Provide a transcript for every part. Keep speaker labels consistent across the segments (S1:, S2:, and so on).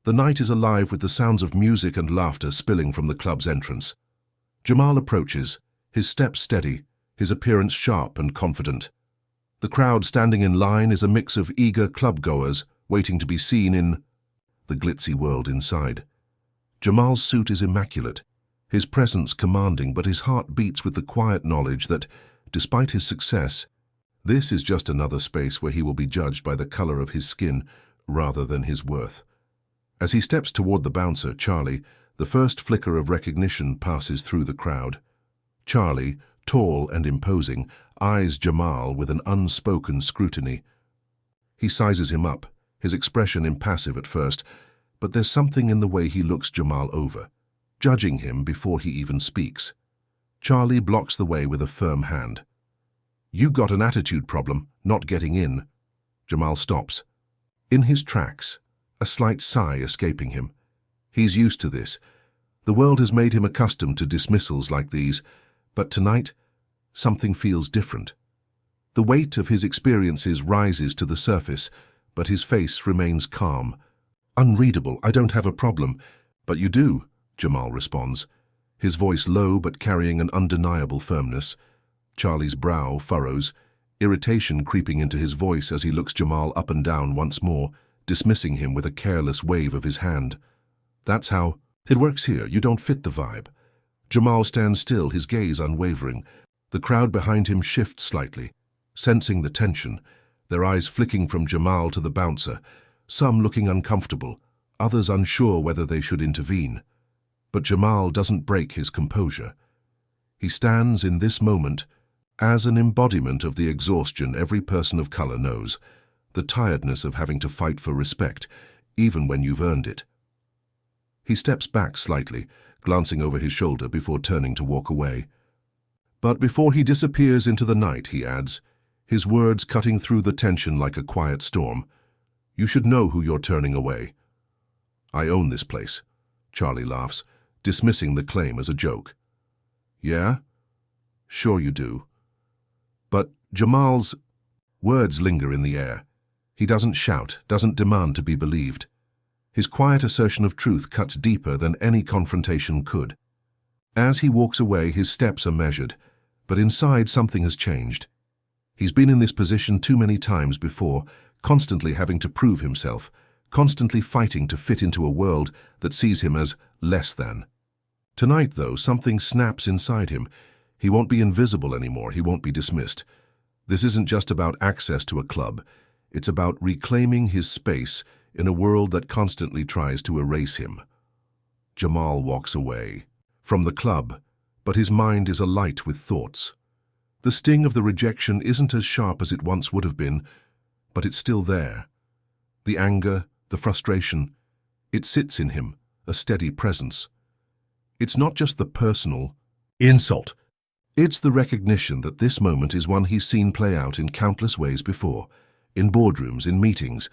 S1: The night is alive with the sounds of music and laughter spilling from the club's entrance. Jamal approaches, his steps steady, his appearance sharp and confident. The crowd standing in line is a mix of eager club-goers waiting to be seen in the glitzy world inside. Jamal's suit is immaculate, his presence commanding, but his heart beats with the quiet knowledge that, despite his success, this is just another space where he will be judged by the color of his skin rather than his worth. As he steps toward the bouncer, Charlie, the first flicker of recognition passes through the crowd. Charlie, tall and imposing, eyes Jamal with an unspoken scrutiny. He sizes him up, his expression impassive at first, but there's something in the way he looks Jamal over, judging him before he even speaks. Charlie blocks the way with a firm hand. "You got an attitude problem, not getting in." Jamal stops. In his tracks, a slight sigh escaping him. He's used to this. The world has made him accustomed to dismissals like these, but tonight, something feels different. The weight of his experiences rises to the surface, but his face remains calm. "Unreadable, I don't have a problem." "But you do," Jamal responds, his voice low but carrying an undeniable firmness. Charlie's brow furrows, irritation creeping into his voice as he looks Jamal up and down once more, dismissing him with a careless wave of his hand. "That's how it works here. You don't fit the vibe." Jamal stands still, his gaze unwavering. The crowd behind him shifts slightly, sensing the tension, their eyes flicking from Jamal to the bouncer, some looking uncomfortable, others unsure whether they should intervene. But Jamal doesn't break his composure. He stands in this moment as an embodiment of the exhaustion every person of color knows, the tiredness of having to fight for respect, even when you've earned it. He steps back slightly, glancing over his shoulder before turning to walk away. But before he disappears into the night, he adds, his words cutting through the tension like a quiet storm, "You should know who you're turning away." "I own this place," Charlie laughs, dismissing the claim as a joke. "Yeah? Sure you do." But Jamal's words linger in the air. He doesn't shout, doesn't demand to be believed. His quiet assertion of truth cuts deeper than any confrontation could. As he walks away, his steps are measured, but inside something has changed. He's been in this position too many times before, constantly having to prove himself, constantly fighting to fit into a world that sees him as less than. Tonight, though, something snaps inside him. He won't be invisible anymore, he won't be dismissed. This isn't just about access to a club. It's about reclaiming his space in a world that constantly tries to erase him. Jamal walks away from the club, but his mind is alight with thoughts. The sting of the rejection isn't as sharp as it once would have been, but it's still there. The anger, the frustration, it sits in him, a steady presence. It's not just the personal insult. It's the recognition that this moment is one he's seen play out in countless ways before, in boardrooms, in meetings,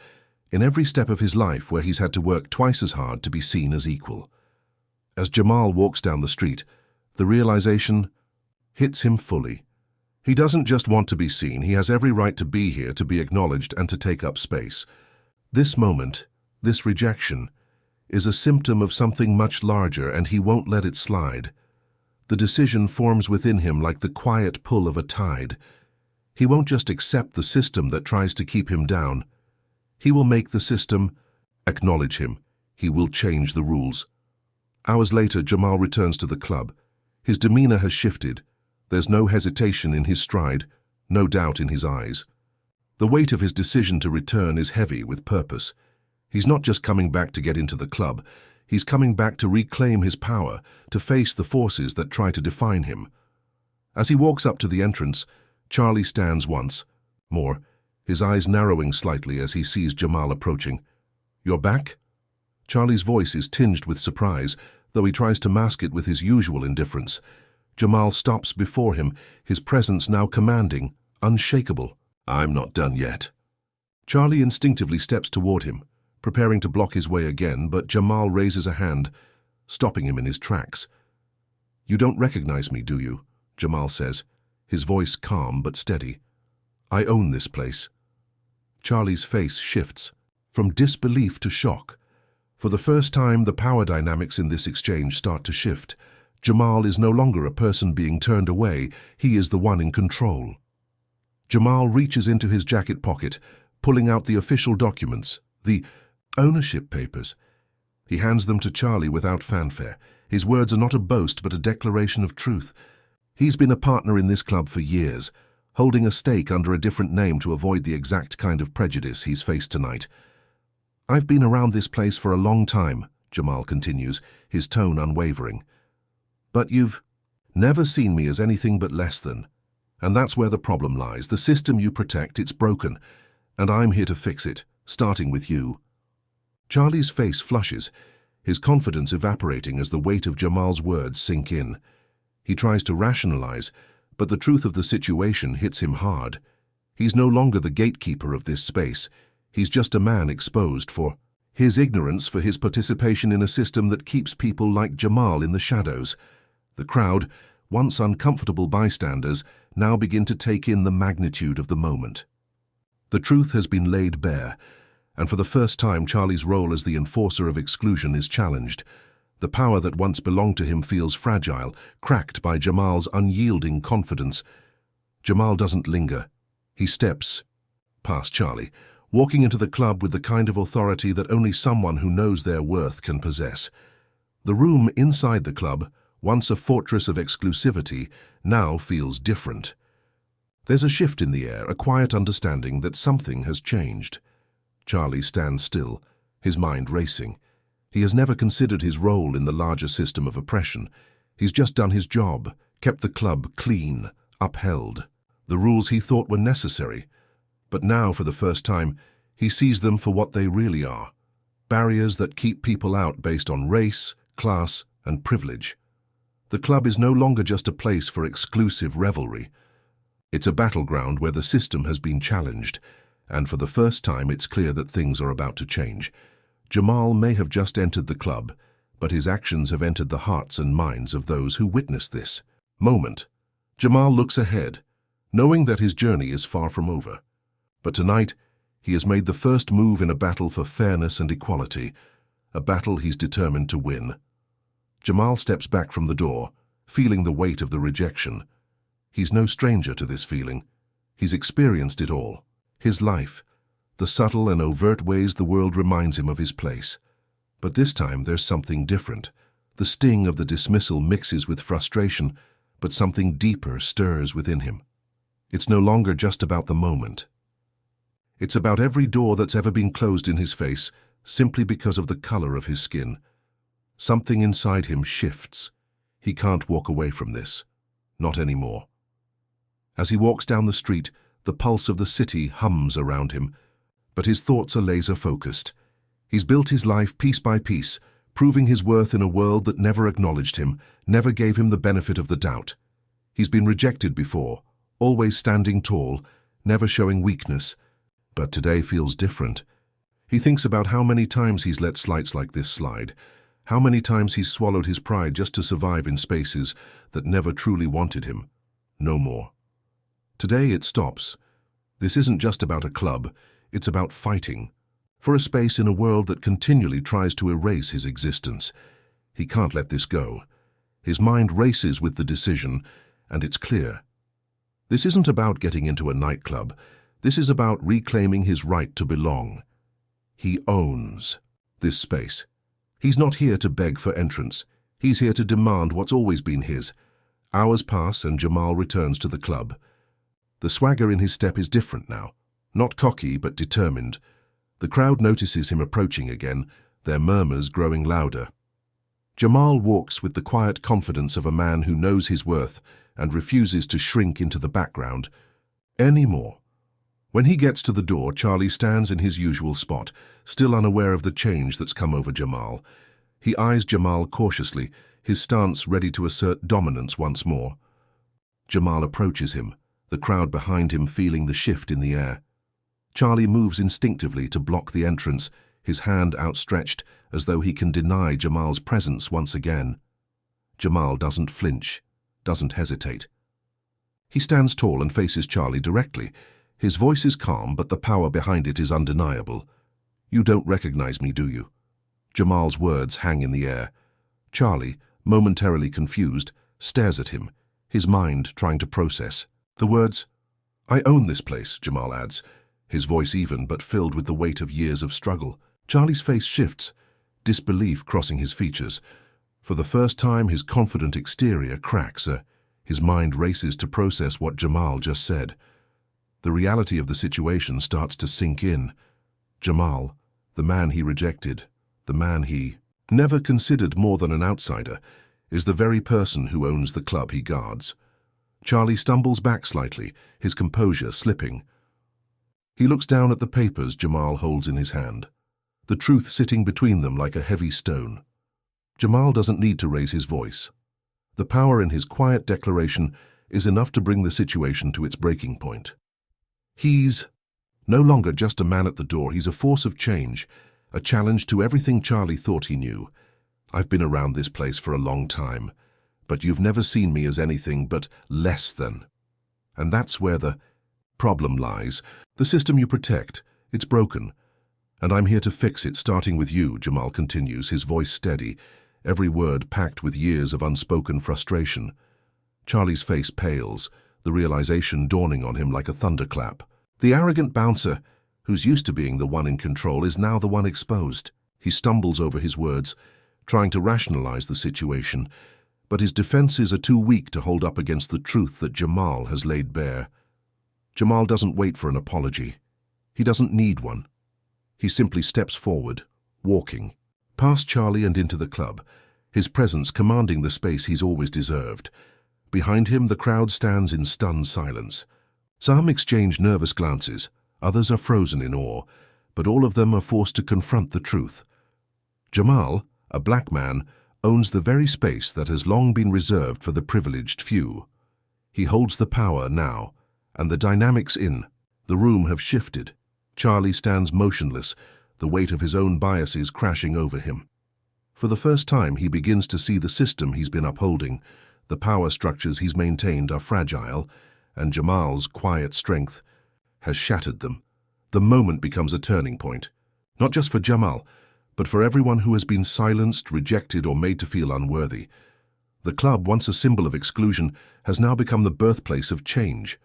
S1: in every step of his life where he's had to work twice as hard to be seen as equal. As Jamal walks down the street, the realization hits him fully. He doesn't just want to be seen, he has every right to be here, to be acknowledged and to take up space. This moment, this rejection, is a symptom of something much larger, and he won't let it slide. The decision forms within him like the quiet pull of a tide. He won't just accept the system that tries to keep him down. He will make the system acknowledge him. He will change the rules. Hours later, Jamal returns to the club. His demeanor has shifted. There's no hesitation in his stride, no doubt in his eyes. The weight of his decision to return is heavy with purpose. He's not just coming back to get into the club. He's coming back to reclaim his power, to face the forces that try to define him. As he walks up to the entrance, Charlie stands once more, his eyes narrowing slightly as he sees Jamal approaching. "You're back?" Charlie's voice is tinged with surprise, though he tries to mask it with his usual indifference. Jamal stops before him, his presence now commanding, unshakable. "I'm not done yet." Charlie instinctively steps toward him, preparing to block his way again, but Jamal raises a hand, stopping him in his tracks. "You don't recognize me, do you?" Jamal says, his voice calm but steady. "I own this place." Charlie's face shifts, from disbelief to shock. For the first time, the power dynamics in this exchange start to shift. Jamal is no longer a person being turned away, he is the one in control. Jamal reaches into his jacket pocket, pulling out the official documents, the ownership papers. He hands them to Charlie without fanfare. His words are not a boast but a declaration of truth. He's been a partner in this club for years, holding a stake under a different name to avoid the exact kind of prejudice he's faced tonight. "I've been around this place for a long time," Jamal continues, his tone unwavering. "But you've never seen me as anything but less than. And that's where the problem lies. The system you protect, it's broken, and I'm here to fix it, starting with you." Charlie's face flushes, his confidence evaporating as the weight of Jamal's words sink in. He tries to rationalize, but the truth of the situation hits him hard. He's no longer the gatekeeper of this space. He's just a man exposed for his ignorance, for his participation in a system that keeps people like Jamal in the shadows. The crowd, once uncomfortable bystanders, now begin to take in the magnitude of the moment. The truth has been laid bare, and for the first time Charlie's role as the enforcer of exclusion is challenged. The power that once belonged to him feels fragile, cracked by Jamal's unyielding confidence. Jamal doesn't linger. He steps past Charlie, walking into the club with the kind of authority that only someone who knows their worth can possess. The room inside the club, once a fortress of exclusivity, now feels different. There's a shift in the air, a quiet understanding that something has changed. Charlie stands still, his mind racing. He has never considered his role in the larger system of oppression. He's just done his job, kept the club clean, upheld the rules he thought were necessary. But now, for the first time, he sees them for what they really are: barriers that keep people out based on race, class, and privilege. The club is no longer just a place for exclusive revelry. It's a battleground where the system has been challenged, and for the first time it's clear that things are about to change. Jamal may have just entered the club, but his actions have entered the hearts and minds of those who witnessed this moment. Jamal looks ahead, knowing that his journey is far from over. But tonight, he has made the first move in a battle for fairness and equality, a battle he's determined to win. Jamal steps back from the door, feeling the weight of the rejection. He's no stranger to this feeling. He's experienced it all. His life, the subtle and overt ways the world reminds him of his place. But this time there's something different. The sting of the dismissal mixes with frustration, but something deeper stirs within him. It's no longer just about the moment. It's about every door that's ever been closed in his face, simply because of the color of his skin. Something inside him shifts. He can't walk away from this. Not anymore. As he walks down the street, the pulse of the city hums around him, but his thoughts are laser-focused. He's built his life piece by piece, proving his worth in a world that never acknowledged him, never gave him the benefit of the doubt. He's been rejected before, always standing tall, never showing weakness, but today feels different. He thinks about how many times he's let slights like this slide, how many times he's swallowed his pride just to survive in spaces that never truly wanted him. No more. Today it stops. This isn't just about a club, it's about fighting for a space in a world that continually tries to erase his existence. He can't let this go. His mind races with the decision, and it's clear. This isn't about getting into a nightclub. This is about reclaiming his right to belong. He owns this space. He's not here to beg for entrance. He's here to demand what's always been his. Hours pass and Jamal returns to the club. The swagger in his step is different now. Not cocky, but determined. The crowd notices him approaching again, their murmurs growing louder. Jamal walks with the quiet confidence of a man who knows his worth and refuses to shrink into the background anymore. When he gets to the door, Charlie stands in his usual spot, still unaware of the change that's come over Jamal. He eyes Jamal cautiously, his stance ready to assert dominance once more. Jamal approaches him, the crowd behind him feeling the shift in the air. Charlie moves instinctively to block the entrance, his hand outstretched as though he can deny Jamal's presence once again. Jamal doesn't flinch, doesn't hesitate. He stands tall and faces Charlie directly. His voice is calm, but the power behind it is undeniable. "You don't recognize me, do you?" Jamal's words hang in the air. Charlie, momentarily confused, stares at him, his mind trying to process. The words, "I own this place," Jamal adds, his voice even but filled with the weight of years of struggle. Charlie's face shifts, disbelief crossing his features. For the first time, his confident exterior cracks. His mind races to process what Jamal just said. The reality of the situation starts to sink in. Jamal, the man he rejected, the man he never considered more than an outsider, is the very person who owns the club he guards. Charlie stumbles back slightly, his composure slipping. He looks down at the papers Jamal holds in his hand, the truth sitting between them like a heavy stone. Jamal doesn't need to raise his voice. The power in his quiet declaration is enough to bring the situation to its breaking point. He's no longer just a man at the door, he's a force of change, a challenge to everything Charlie thought he knew. "I've been around this place for a long time, but you've never seen me as anything but less than." And that's where the problem lies. The system you protect, it's broken. And I'm here to fix it, starting with you, Jamal continues, his voice steady, every word packed with years of unspoken frustration. Charlie's face pales, the realization dawning on him like a thunderclap. The arrogant bouncer, who's used to being the one in control, is now the one exposed. He stumbles over his words, trying to rationalize the situation, but his defenses are too weak to hold up against the truth that Jamal has laid bare. Jamal doesn't wait for an apology. He doesn't need one. He simply steps forward, walking, past Charlie and into the club, his presence commanding the space he's always deserved. Behind him, the crowd stands in stunned silence. Some exchange nervous glances, others are frozen in awe, but all of them are forced to confront the truth. Jamal, a black man, owns the very space that has long been reserved for the privileged few. He holds the power now, and the dynamics in the room have shifted. Charlie stands motionless, the weight of his own biases crashing over him. For the first time, he begins to see the system he's been upholding. The power structures he's maintained are fragile, and Jamal's quiet strength has shattered them. The moment becomes a turning point, not just for Jamal, but for everyone who has been silenced, rejected, or made to feel unworthy. The club, once a symbol of exclusion, has now become the birthplace of change.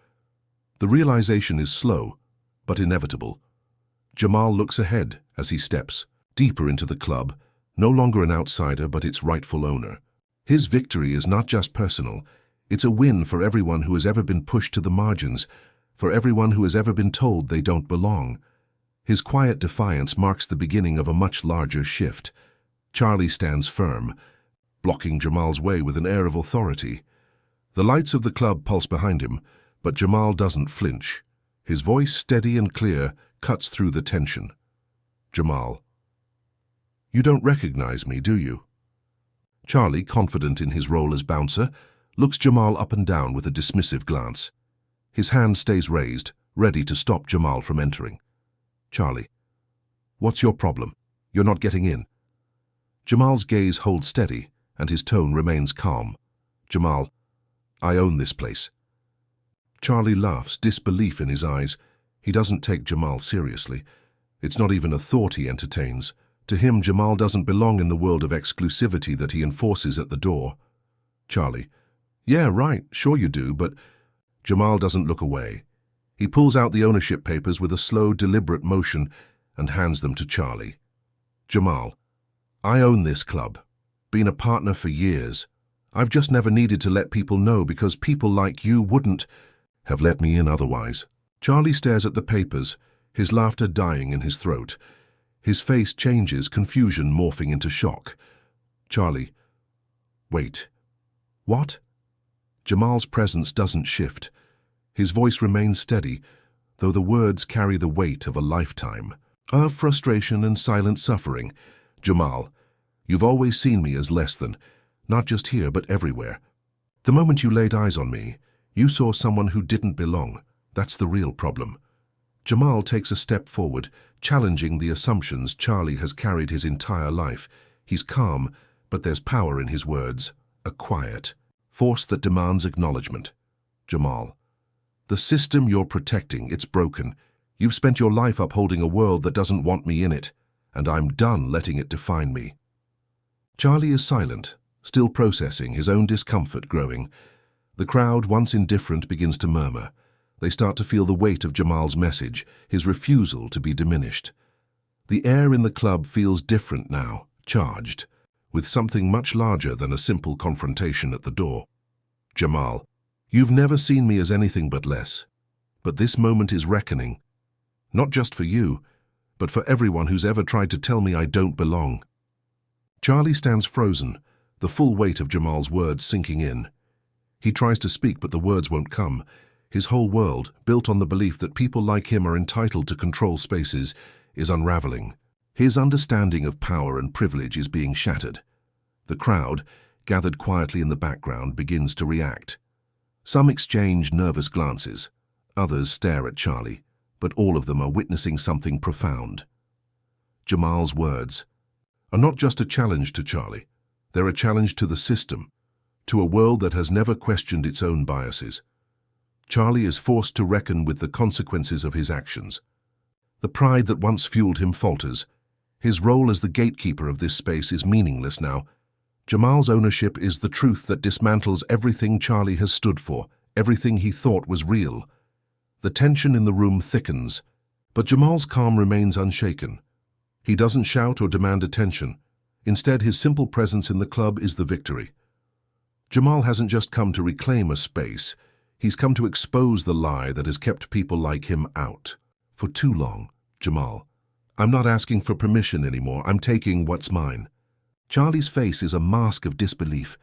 S1: The realization is slow, but inevitable. Jamal looks ahead as he steps deeper into the club, no longer an outsider but its rightful owner. His victory is not just personal, it's a win for everyone who has ever been pushed to the margins, for everyone who has ever been told they don't belong. His quiet defiance marks the beginning of a much larger shift. Charlie stands firm, blocking Jamal's way with an air of authority. The lights of the club pulse behind him, but Jamal doesn't flinch. His voice, steady and clear, cuts through the tension. "Jamal, you don't recognize me, do you?" Charlie, confident in his role as bouncer, looks Jamal up and down with a dismissive glance. His hand stays raised, ready to stop Jamal from entering. "Charlie, what's your problem? You're not getting in." Jamal's gaze holds steady, and his tone remains calm. "Jamal, I own this place." Charlie laughs, disbelief in his eyes. He doesn't take Jamal seriously. It's not even a thought he entertains. To him, Jamal doesn't belong in the world of exclusivity that he enforces at the door. Charlie, "Yeah, right, sure you do, but—" Jamal doesn't look away. He pulls out the ownership papers with a slow, deliberate motion and hands them to Charlie. "Jamal, I own this club. Been a partner for years. I've just never needed to let people know because people like you wouldn't have let me in otherwise." Charlie stares at the papers, his laughter dying in his throat. His face changes, confusion morphing into shock. "Charlie, wait. What?" Jamal's presence doesn't shift. His voice remains steady, though the words carry the weight of a lifetime, of frustration and silent suffering. "Jamal, you've always seen me as less than, not just here but everywhere. The moment you laid eyes on me, you saw someone who didn't belong. That's the real problem." Jamal takes a step forward, challenging the assumptions Charlie has carried his entire life. He's calm, but there's power in his words, a quiet force that demands acknowledgement. "Jamal, the system you're protecting, it's broken. You've spent your life upholding a world that doesn't want me in it, and I'm done letting it define me. Charlie is silent, still processing, his own discomfort growing. The crowd, once indifferent, begins to murmur. They start to feel the weight of Jamal's message, his refusal to be diminished. The air in the club feels different now, charged, with something much larger than a simple confrontation at the door. Jamal, you've never seen me as anything but less. But this moment is reckoning. Not just for you, but for everyone who's ever tried to tell me I don't belong. Charlie stands frozen, the full weight of Jamal's words sinking in. He tries to speak, but the words won't come. His whole world, built on the belief that people like him are entitled to control spaces, is unraveling. His understanding of power and privilege is being shattered. The crowd, gathered quietly in the background, begins to react. Some exchange nervous glances. Others stare at Charlie, but all of them are witnessing something profound. Jamal's words are not just a challenge to Charlie. They're a challenge to the system, to a world that has never questioned its own biases. Charlie is forced to reckon with the consequences of his actions. The pride that once fueled him falters. His role as the gatekeeper of this space is meaningless now. Jamal's ownership is the truth that dismantles everything Charlie has stood for, everything he thought was real. The tension in the room thickens, but Jamal's calm remains unshaken. He doesn't shout or demand attention. Instead, his simple presence in the club is the victory. Jamal hasn't just come to reclaim a space. He's come to expose the lie that has kept people like him out. For too long, Jamal. I'm not asking for permission anymore. I'm taking what's mine. Charlie's face is a mask of disbelief.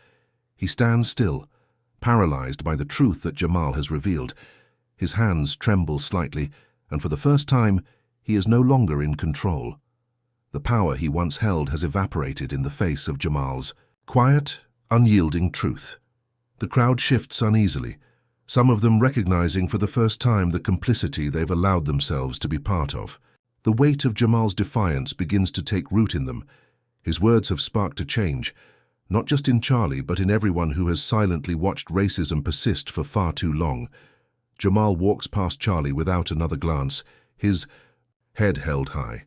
S1: He stands still, paralyzed by the truth that Jamal has revealed. His hands tremble slightly, and for the first time, he is no longer in control. The power he once held has evaporated in the face of Jamal's quiet, unyielding truth. The crowd shifts uneasily, some of them recognizing for the first time the complicity they've allowed themselves to be part of. The weight of Jamal's defiance begins to take root in them. His words have sparked a change, not just in Charlie, but in everyone who has silently watched racism persist for far too long. Jamal walks past Charlie without another glance, his head held high.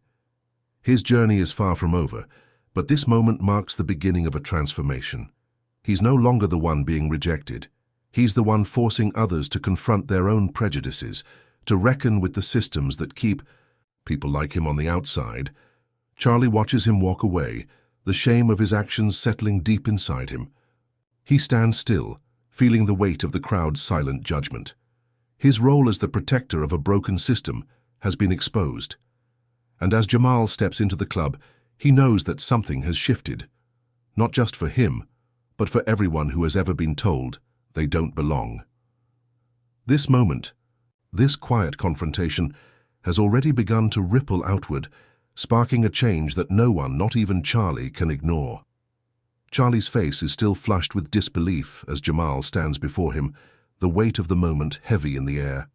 S1: His journey is far from over, but this moment marks the beginning of a transformation. He's no longer the one being rejected. He's the one forcing others to confront their own prejudices, to reckon with the systems that keep people like him on the outside. Charlie watches him walk away, the shame of his actions settling deep inside him. He stands still, feeling the weight of the crowd's silent judgment. His role as the protector of a broken system has been exposed. And as Jamal steps into the club, he knows that something has shifted. Not just for him, but for everyone who has ever been told they don't belong. This moment, this quiet confrontation, has already begun to ripple outward, sparking a change that no one, not even Charlie, can ignore. Charlie's face is still flushed with disbelief as Jamal stands before him, the weight of the moment heavy in the air.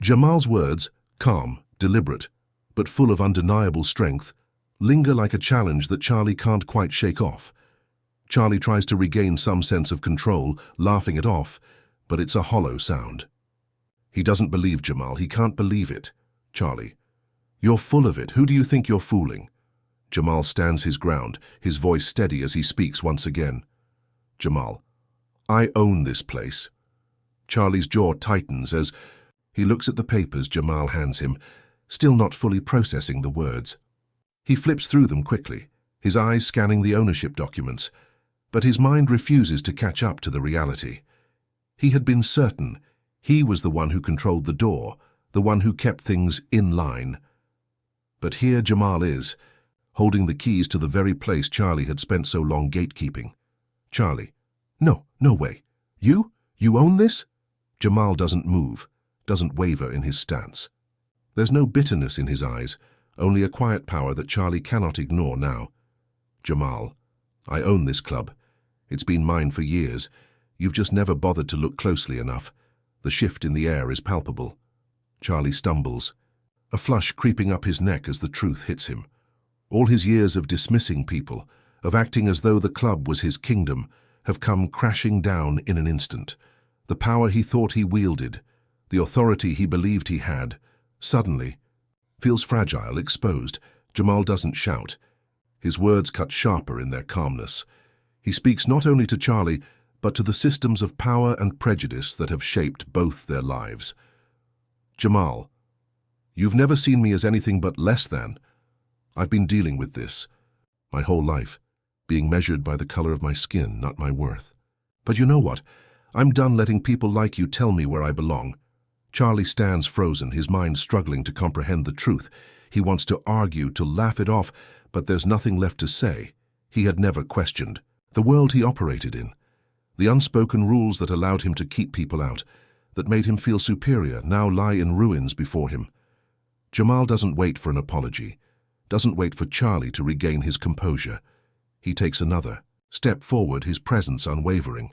S1: Jamal's words, calm, deliberate, but full of undeniable strength, linger like a challenge that Charlie can't quite shake off. Charlie tries to regain some sense of control, laughing it off, but it's a hollow sound. He doesn't believe Jamal. He can't believe it. Charlie, you're full of it. Who do you think you're fooling? Jamal stands his ground, his voice steady as he speaks once again. Jamal, I own this place. Charlie's jaw tightens as he looks at the papers Jamal hands him, still not fully processing the words. He flips through them quickly, his eyes scanning the ownership documents, but his mind refuses to catch up to the reality. He had been certain he was the one who controlled the door, the one who kept things in line. But here Jamal is, holding the keys to the very place Charlie had spent so long gatekeeping. Charlie, no way. You own this? Jamal doesn't move, doesn't waver in his stance. There's no bitterness in his eyes, only a quiet power that Charlie cannot ignore now. Jamal, I own this club. It's been mine for years. You've just never bothered to look closely enough. The shift in the air is palpable. Charlie stumbles, a flush creeping up his neck as the truth hits him. All his years of dismissing people, of acting as though the club was his kingdom, have come crashing down in an instant. The power he thought he wielded, the authority he believed he had, suddenly feels fragile, exposed, Jamal doesn't shout. His words cut sharper in their calmness. He speaks not only to Charlie, but to the systems of power and prejudice that have shaped both their lives. Jamal, you've never seen me as anything but less than. I've been dealing with this my whole life, being measured by the color of my skin, not my worth. But you know what? I'm done letting people like you tell me where I belong. Charlie stands frozen, his mind struggling to comprehend the truth. He wants to argue, to laugh it off, but there's nothing left to say. He had never questioned the world he operated in. The unspoken rules that allowed him to keep people out, that made him feel superior, now lie in ruins before him. Jamal doesn't wait for an apology, doesn't wait for Charlie to regain his composure. He takes another step forward, his presence unwavering.